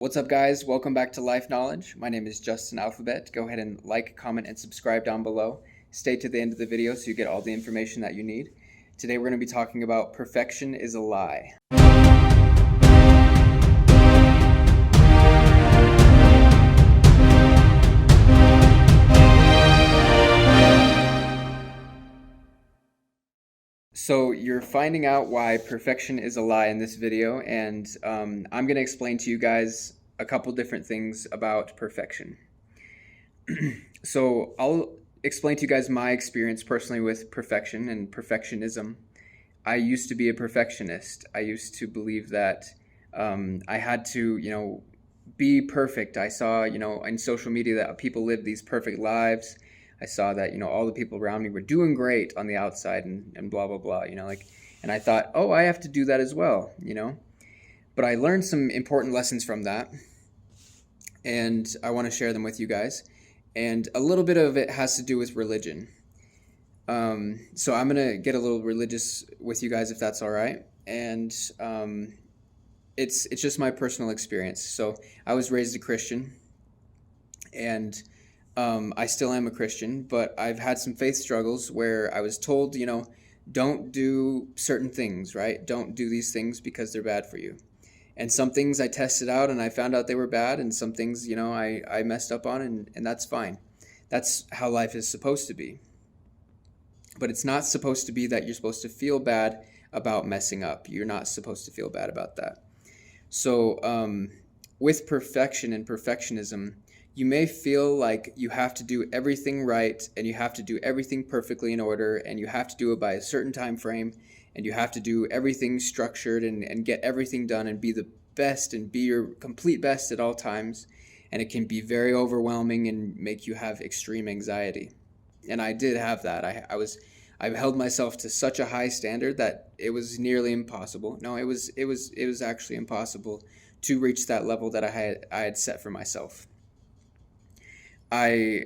What's up, guys? Welcome back to Life Knowledge. My name is Justin Alphabet. Go ahead and like, comment, and subscribe down below. Stay to the end of the video so you get all the information that you need. Today we're going to be talking about perfection is a lie. So you're finding out why perfection is a lie in this video, and I'm going to explain to you guys a couple different things about perfection. So I'll explain to you guys my experience personally with perfection and perfectionism. I used to be a perfectionist. I used to believe that I had to, be perfect. I saw, in social media that people live these perfect lives. I saw that, all the people around me were doing great on the outside and blah, blah, blah, and I thought, oh, I have to do that as well, But I learned some important lessons from that, and I want to share them with you guys. And a little bit of it has to do with religion. So I'm going to get a little religious with you guys if that's all right. And it's just my personal experience. So I was raised a Christian, and I still am a Christian, but I've had some faith struggles where I was told, don't do certain things, right? Don't do these things because they're bad for you. And some things I tested out and I found out they were bad, and some things, I messed up on, and that's fine. That's how life is supposed to be. But it's not supposed to be that you're supposed to feel bad about messing up. You're not supposed to feel bad about that. So with perfection and perfectionism, you may feel like you have to do everything right, and you have to do everything perfectly in order, and you have to do it by a certain time frame, and you have to do everything structured and get everything done and be the best and be your complete best at all times. And it can be very overwhelming and make you have extreme anxiety. And I did have that. I held myself to such a high standard that it was nearly impossible. No, it was actually impossible to reach that level that I had set for myself. I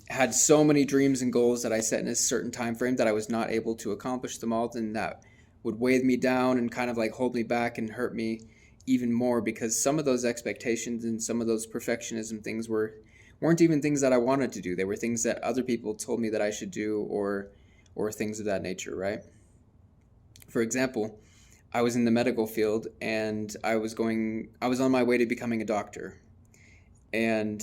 had so many dreams and goals that I set in a certain time frame that I was not able to accomplish them all, and that would weigh me down and kind of like hold me back and hurt me even more, because some of those expectations and some of those perfectionism things weren't even things that I wanted to do. They were things that other people told me that I should do, or things of that nature, right? For example, I was in the medical field, and I was on my way to becoming a doctor. And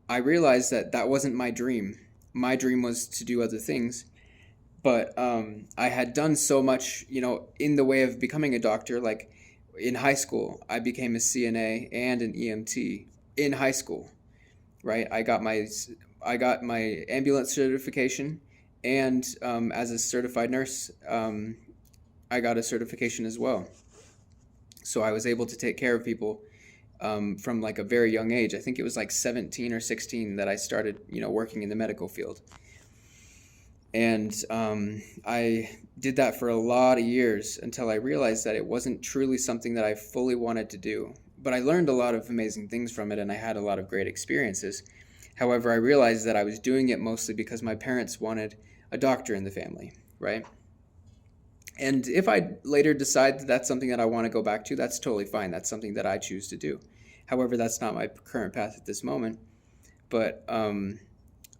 I realized that wasn't my dream. My dream was to do other things. But I had done so much, in the way of becoming a doctor. Like in high school, I became a CNA and an EMT in high school, right? I got my ambulance certification, and as a certified nurse, I got a certification as well. So I was able to take care of people from like a very young age. I think it was like 17 or 16 that I started, working in the medical field. And I did that for a lot of years until I realized that it wasn't truly something that I fully wanted to do. But I learned a lot of amazing things from it, and I had a lot of great experiences. However, I realized that I was doing it mostly because my parents wanted a doctor in the family, right? And if I later decide that that's something that I want to go back to, that's totally fine. That's something that I choose to do. However, that's not my current path at this moment. But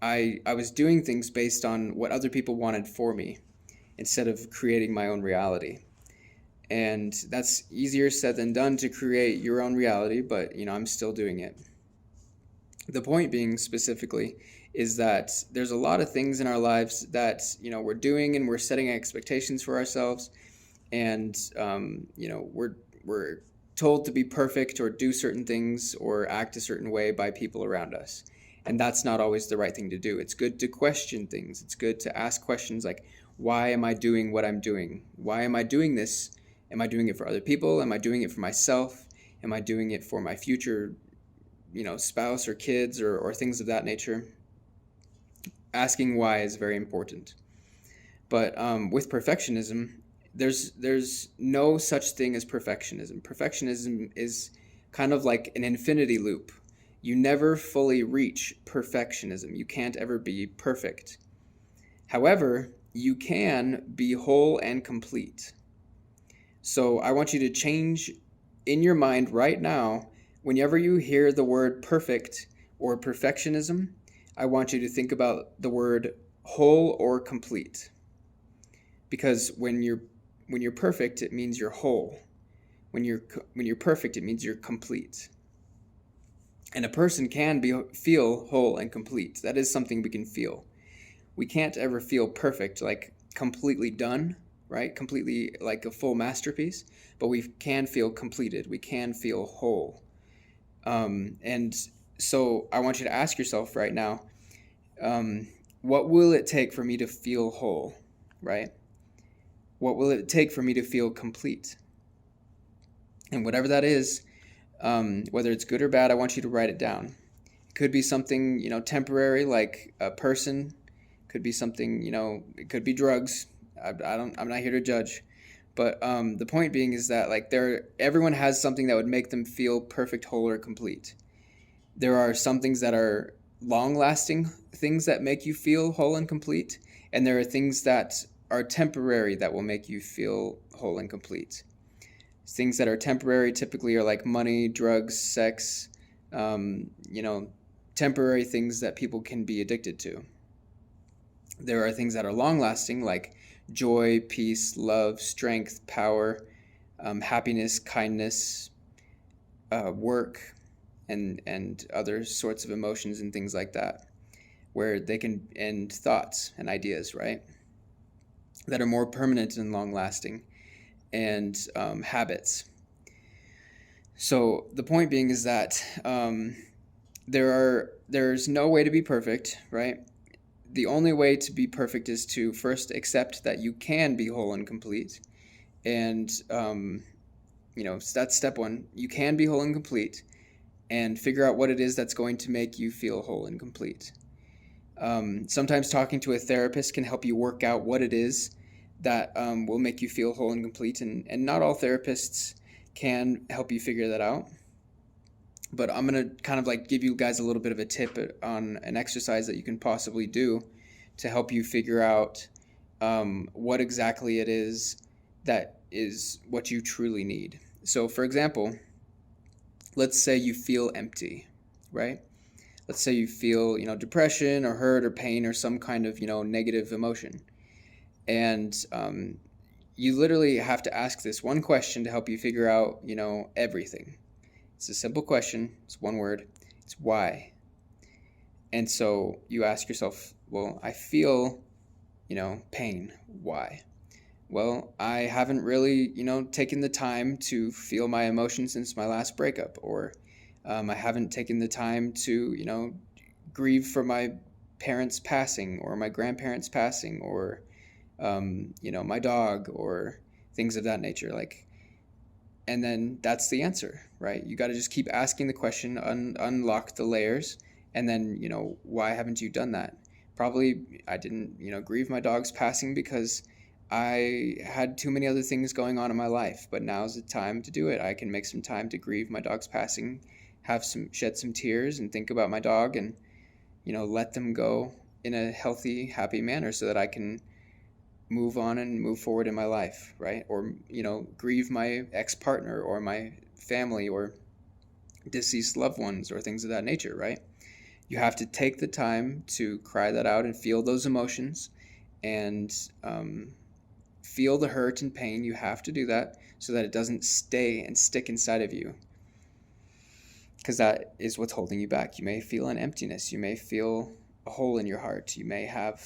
I was doing things based on what other people wanted for me instead of creating my own reality. And that's easier said than done, to create your own reality, but I'm still doing it. The point being specifically is that there's a lot of things in our lives that we're doing, and we're setting expectations for ourselves, and we're told to be perfect or do certain things or act a certain way by people around us, and that's not always the right thing to do. It's good to question things. It's good to ask questions like, why am I doing what I'm doing? Why am I doing this? Am I doing it for other people? Am I doing it for myself? Am I doing it for my future spouse or kids or things of that nature? Asking why is very important. But with perfectionism, there's no such thing as perfectionism. Perfectionism is kind of like an infinity loop. You never fully reach perfectionism. You can't ever be perfect. However, you can be whole and complete. So I want you to change in your mind right now, whenever you hear the word perfect or perfectionism, I want you to think about the word whole or complete. Because when you're perfect, it means you're whole. When you're perfect, it means you're complete. And a person can feel whole and complete. That is something we can feel. We can't ever feel perfect, like completely done, right? Completely like a full masterpiece, but we can feel completed. We can feel whole. And so I want you to ask yourself right now, what will it take for me to feel whole, right? What will it take for me to feel complete? And whatever that is, whether it's good or bad, I want you to write it down. It could be something, temporary, like a person. Could be something, it could be drugs. I'm not here to judge. But the point being is that like everyone has something that would make them feel perfect, whole, or complete. There are some things that are long-lasting things that make you feel whole and complete, and there are things that are temporary that will make you feel whole and complete. Things that are temporary typically are like money, drugs, sex, temporary things that people can be addicted to. There are things that are long-lasting like joy, peace, love, strength, power, happiness, kindness, work, and other sorts of emotions and things like that, where they can end thoughts and ideas, right? That are more permanent and long-lasting, and habits. So the point being is that there's no way to be perfect, right? The only way to be perfect is to first accept that you can be whole and complete. And, so that's step one. You can be whole and complete, and figure out what it is that's going to make you feel whole and complete. Sometimes talking to a therapist can help you work out what it is that will make you feel whole and complete. And not all therapists can help you figure that out. But I'm going to kind of like give you guys a little bit of a tip on an exercise that you can possibly do to help you figure out what exactly it is that is what you truly need. So for example, let's say you feel empty, right? Let's say you feel, depression or hurt or pain or some kind of, negative emotion. And you literally have to ask this one question to help you figure out, everything. It's a simple question. It's one word. It's why. And so you ask yourself, well, I feel, pain. Why? Well, I haven't really, taken the time to feel my emotions since my last breakup, or I haven't taken the time to, grieve for my parents passing or my grandparents passing or, my dog or things of that nature. And then that's the answer, right? You got to just keep asking the question, unlock the layers, and then, why haven't you done that? Probably I didn't, grieve my dog's passing because I had too many other things going on in my life, but now's the time to do it. I can make some time to grieve my dog's passing, shed some tears and think about my dog and, let them go in a healthy, happy manner so that I can move on and move forward in my life, right? Or, grieve my ex-partner or my family or deceased loved ones or things of that nature, right? You have to take the time to cry that out and feel those emotions and feel the hurt and pain. You have to do that so that it doesn't stay and stick inside of you, because that is what's holding you back. You may feel an emptiness. You may feel a hole in your heart. You may have,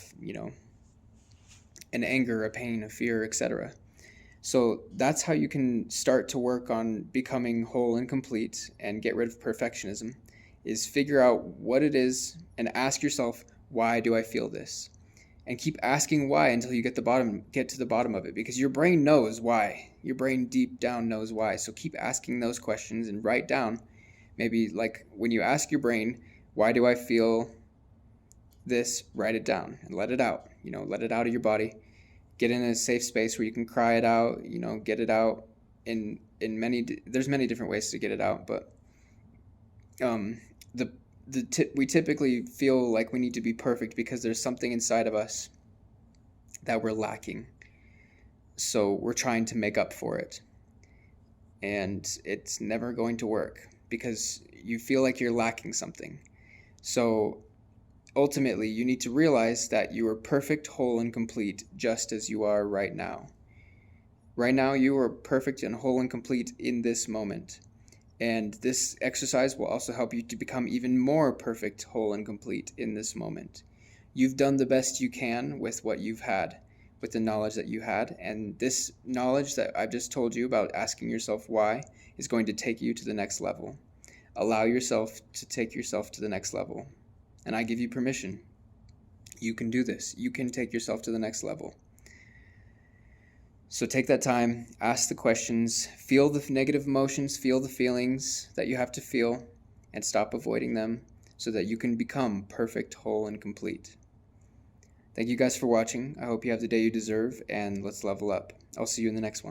an anger, a pain, a fear, etc. So that's how you can start to work on becoming whole and complete and get rid of perfectionism, is figure out what it is and ask yourself, why do I feel this? And keep asking why until you get to the bottom of it, because your brain knows why. Your brain deep down knows why. So keep asking those questions and write down, maybe like when you ask your brain, why do I feel this, write it down and let it out. Let it out of your body. Get in a safe space where you can cry it out, get it out in there's many different ways to get it out, but we typically feel like we need to be perfect because there's something inside of us that we're lacking. So we're trying to make up for it. and it's never going to work because you feel like you're lacking something. So ultimately, you need to realize that you are perfect, whole, and complete just as you are right now. Right now, you are perfect and whole and complete in this moment. And this exercise will also help you to become even more perfect, whole, and complete in this moment. You've done the best you can with what you've had, with the knowledge that you had. And this knowledge that I've just told you about asking yourself why is going to take you to the next level. Allow yourself to take yourself to the next level. And I give you permission. You can do this. You can take yourself to the next level. So take that time, ask the questions, feel the negative emotions, feel the feelings that you have to feel, and stop avoiding them so that you can become perfect, whole, and complete. Thank you guys for watching. I hope you have the day you deserve, and let's level up. I'll see you in the next one.